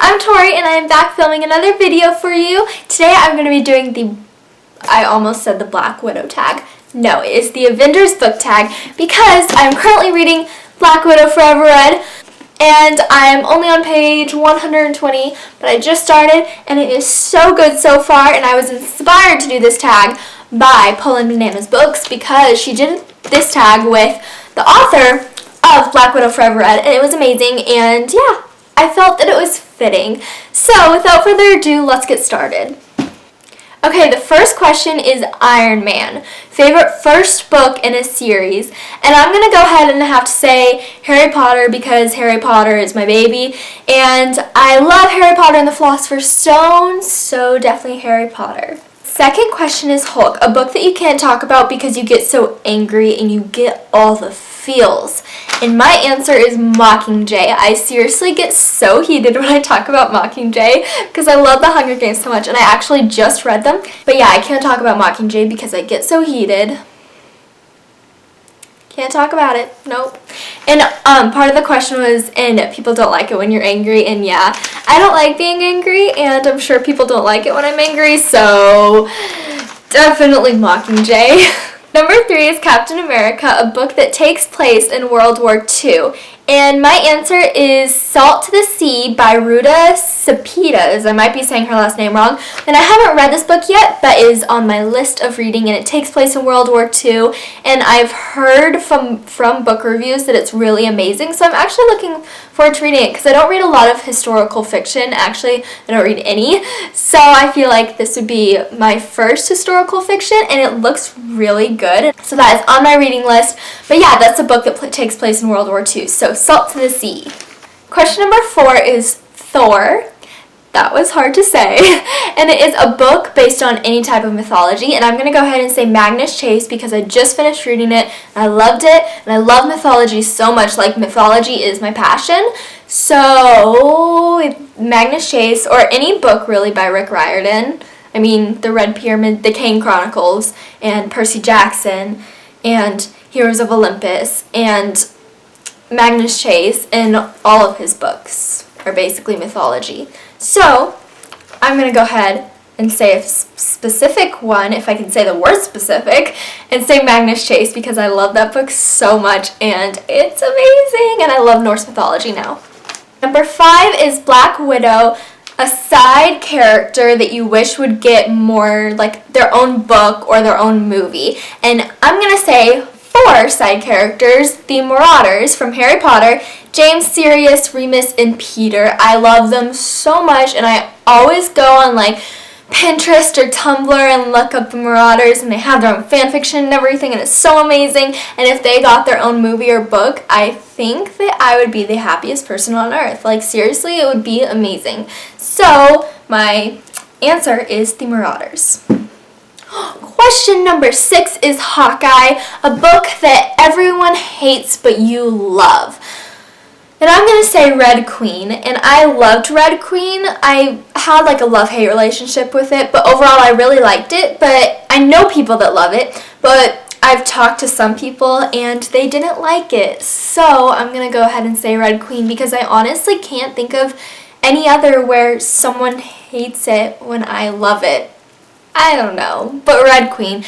I'm Tori and I'm back filming another video for you. Today I'm going to be doing I almost said the Black Widow tag. No, it is the Avengers Book Tag because I'm currently reading Black Widow Forever Read and I'm only on page 120, but I just started and it is so good so far, and I was inspired to do this tag by Poland Banana's books because she did this tag with the author of Black Widow Forever Read and it was amazing, and yeah, I felt that it was fitting. So without further ado, let's get started. Okay, the first question is Iron Man. Favorite first book in a series. And I'm going to go ahead and have to say Harry Potter because Harry Potter is my baby. And I love Harry Potter and the Philosopher's Stone, so definitely Harry Potter. Second question is Hulk, a book that you can't talk about because you get so angry and you get all the feels. And my answer is Mockingjay. I seriously get so heated when I talk about Mockingjay because I love the Hunger Games so much, and I actually just read them. But yeah, I can't talk about Mockingjay because I get so heated. Can't talk about it. Nope. And part of the question was, and people don't like it when you're angry, and yeah, I don't like being angry, and I'm sure people don't like it when I'm angry, so definitely Mockingjay. Number 3 is Captain America, a book that takes place in World War II. And my answer is Salt to the Sea by Ruta Sepetys. I might be saying her last name wrong. And I haven't read this book yet, but it is on my list of reading, and it takes place in World War II. And I've heard from book reviews that it's really amazing. So I'm actually looking forward to reading it because I don't read a lot of historical fiction. Actually, I don't read any. So I feel like this would be my first historical fiction, and it looks really good. So that is on my reading list. But yeah, that's a book that takes place in World War II. So Salt to the Sea. Question number 4 is Thor. That was hard to say. And it is a book based on any type of mythology. And I'm going to go ahead and say Magnus Chase because I just finished reading it and I loved it. And I love mythology so much. Like, mythology is my passion. So Magnus Chase, or any book really by Rick Riordan. I mean, The Red Pyramid, The Kane Chronicles, and Percy Jackson, and Heroes of Olympus, and Magnus Chase, and all of his books are basically mythology. So I'm going to go ahead and say a specific one, if I can say the word specific, and say Magnus Chase because I love that book so much and it's amazing, and I love Norse mythology now. Number 5 is Black Widow, a side character that you wish would get more, like, their own book or their own movie. And I'm going to say 4 side characters: the Marauders from Harry Potter, James, Sirius, Remus, and Peter. I love them so much, and I always go on like Pinterest or Tumblr and look up the Marauders, and they have their own fanfiction and everything, and it's so amazing. And if they got their own movie or book, I think that I would be the happiest person on earth. Like, seriously, it would be amazing. So my answer is the Marauders. Question number 6 is Hawkeye, a book that everyone hates but you love. And I'm going to say Red Queen, and I loved Red Queen. I had like a love-hate relationship with it, but overall I really liked it. But I know people that love it, but I've talked to some people and they didn't like it. So I'm going to go ahead and say Red Queen because I honestly can't think of any other where someone hates it when I love it. I don't know, but Red Queen.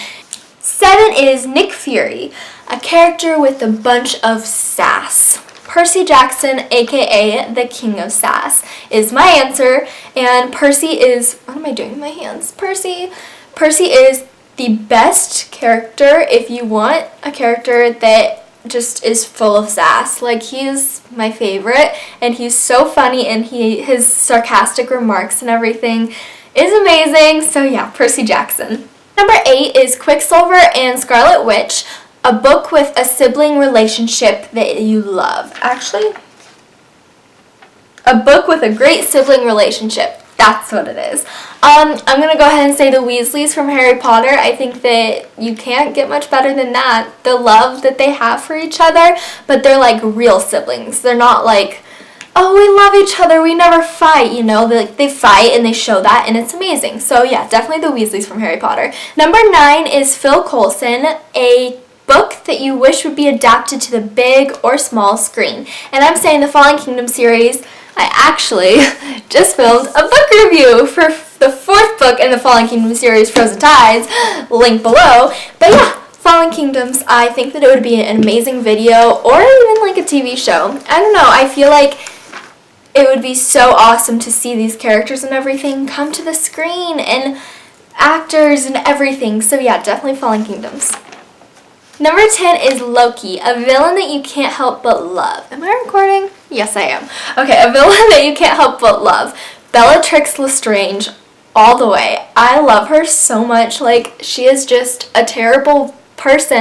7 is Nick Fury, a character with a bunch of sass. Percy Jackson, aka the King of Sass, is my answer, and Percy is, what am I doing with my hands? Percy is the best character if you want a character that just is full of sass. Like, he's my favorite, and he's so funny, and his sarcastic remarks and everything is amazing. So yeah, Percy Jackson. Number 8 is Quicksilver and Scarlet Witch, a book with a sibling relationship that you love. Actually, a book with a great sibling relationship. That's what it is. I'm going to go ahead and say the Weasleys from Harry Potter. I think that you can't get much better than that. The love that they have for each other, but they're like real siblings. They're not like, oh, we love each other, we never fight, you know. They fight and they show that, and it's amazing. So yeah, definitely the Weasleys from Harry Potter. Number 9 is Phil Coulson, a book that you wish would be adapted to the big or small screen. And I'm saying the Fallen Kingdom series. I actually just filmed a book review for the 4th book in the Fallen Kingdom series, Frozen Tides, link below. But yeah, Fallen Kingdoms, I think that it would be an amazing video, or even like a TV show. I don't know, I feel like it would be so awesome to see these characters and everything come to the screen, and actors and everything. So yeah, definitely Fallen Kingdoms. Number 10 is Loki, a villain that you can't help but love. Am I recording? Yes, I am. Okay, a villain that you can't help but love. Bellatrix Lestrange, all the way. I love her so much. Like, she is just a terrible character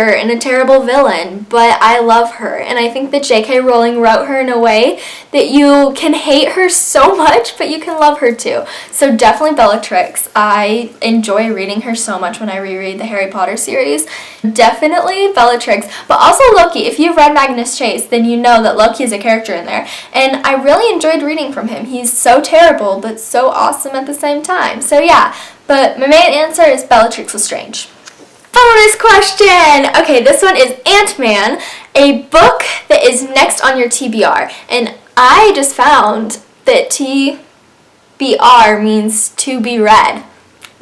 and a terrible villain, but I love her, and I think that J.K. Rowling wrote her in a way that you can hate her so much, but you can love her too. So definitely Bellatrix. I enjoy reading her so much when I reread the Harry Potter series. Definitely Bellatrix, but also Loki. If you've read Magnus Chase, then you know that Loki is a character in there, and I really enjoyed reading from him. He's so terrible, but so awesome at the same time. So yeah, but my main answer is Bellatrix Lestrange. Bonus question! Okay, this one is Ant-Man, a book that is next on your TBR. And I just found that TBR means to be read.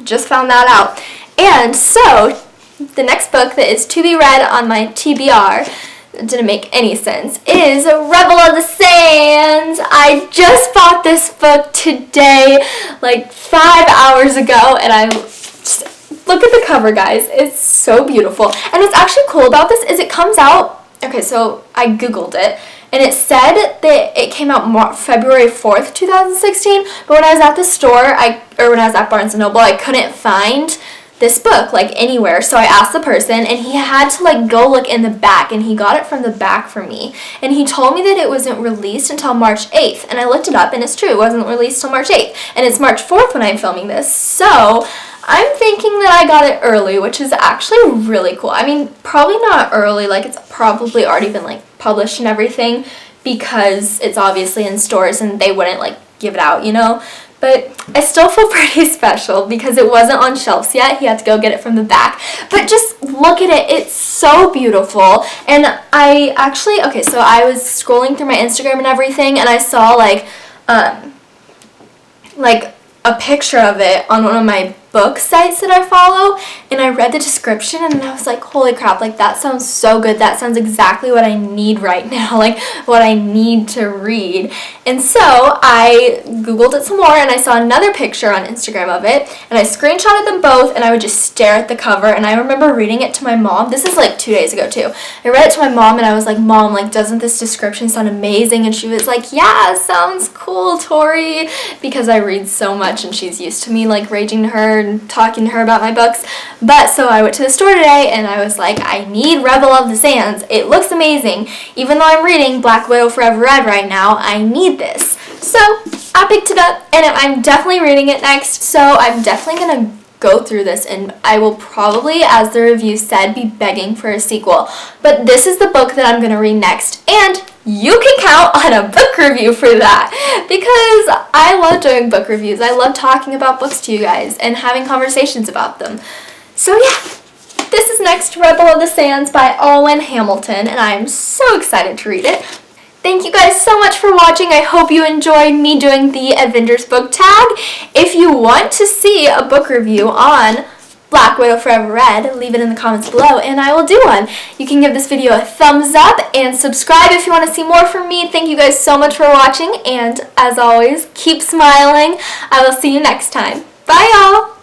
Just found that out. And so, the next book that is to be read on my TBR, didn't make any sense, is Rebel of the Sands. I just bought this book today, like 5 hours ago, and I just... Look at the cover, guys. It's so beautiful. And what's actually cool about this is it comes out, okay, so I Googled it, and it said that it came out February 4th, 2016, but when I was at the store, when I was at Barnes & Noble, I couldn't find this book, like, anywhere. So I asked the person, and he had to, like, go look in the back, and he got it from the back for me. And he told me that it wasn't released until March 8th, and I looked it up, and it's true, it wasn't released until March 8th. And it's March 4th when I'm filming this, so I'm thinking that I got it early, which is actually really cool. I mean, probably not early, like, it's probably already been, like, published and everything, because it's obviously in stores, and they wouldn't, like, give it out, you know? But I still feel pretty special because it wasn't on shelves yet. He had to go get it from the back. But just look at it. It's so beautiful. And I actually, okay, so I was scrolling through my Instagram and everything, and I saw, like a picture of it on one of my book sites that I follow, and I read the description, and I was like, holy crap, like, that sounds so good. That sounds exactly what I need right now, like, what I need to read. And so I Googled it some more, and I saw another picture on Instagram of it, and I screenshotted them both, and I would just stare at the cover, and I remember reading it to my mom. This is like 2 days ago too. I read it to my mom, and I was like, Mom, like, doesn't this description sound amazing? And she was like, yeah, sounds cool, Tori, because I read so much, and she's used to me, like, raging to her and talking to her about my books. But so I went to the store today, and I was like, I need Rebel of the Sands. It looks amazing. Even though I'm reading Black Widow Forever Read right now, I need this. So I picked it up, and I'm definitely reading it next, so I'm definitely going to go through this, and I will probably, as the review said, be begging for a sequel. But this is the book that I'm going to read next, and you can count on a book review for that, because I love doing book reviews. I love talking about books to you guys and having conversations about them. So yeah, this is next, Rebel of the Sands by Alwyn Hamilton, and I'm so excited to read it. Thank you guys so much for watching. I hope you enjoyed me doing the Avengers Book Tag. If you want to see a book review on Black Widow Forever Read, leave it in the comments below, and I will do one. You can give this video a thumbs up and subscribe if you want to see more from me. Thank you guys so much for watching, and as always, keep smiling. I will see you next time. Bye, y'all!